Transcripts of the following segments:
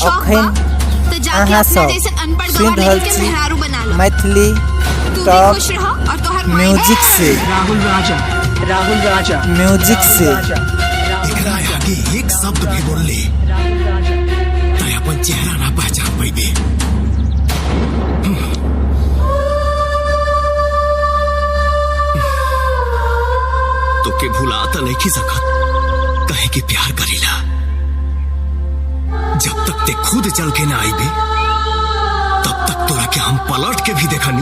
शौक बा तो जाके अपना जैसे अनपढ़ गवार लेके के मेहरारू बना लो। मैथिली तू भी टॉप खुश रहो और तोहर म्यूजिक से राहुल राजा म्यूजिक से एकरा आगे एक शब्द भी बोल ले तो अपन चेहरा ना पहचान पाइबे। तो के भुला तो नहीं सकत कहे कि प्यार करीला जब तक ते खुद चल के ना आईबे तब तक तोरा के हम पलट के भी देखनी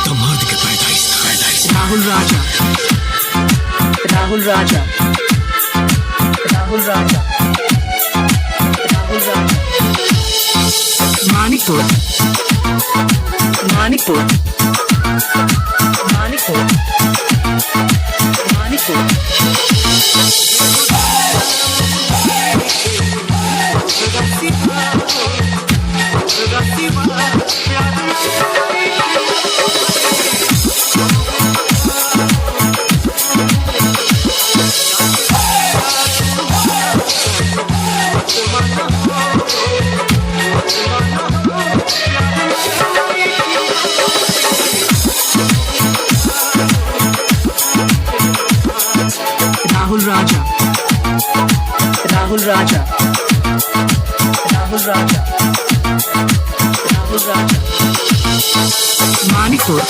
तो मर्द के पैदाइश राहुल राजा मानिकपुर राहुल राजा मानिकपुर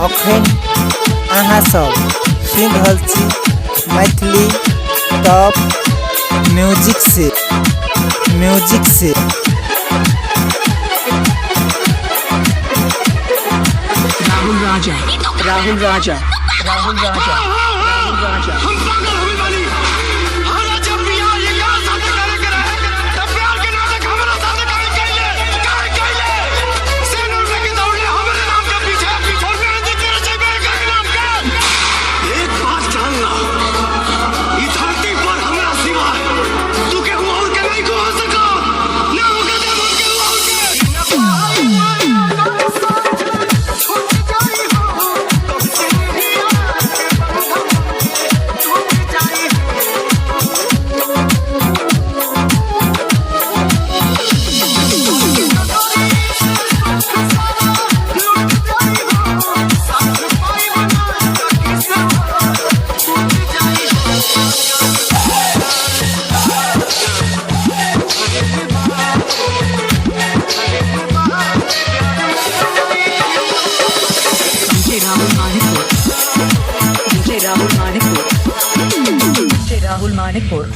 अखन अहाँ सब सुनि रहल छी मैथिली टॉप म्यूजिक से राहुल राजा राहुल मानिकपुर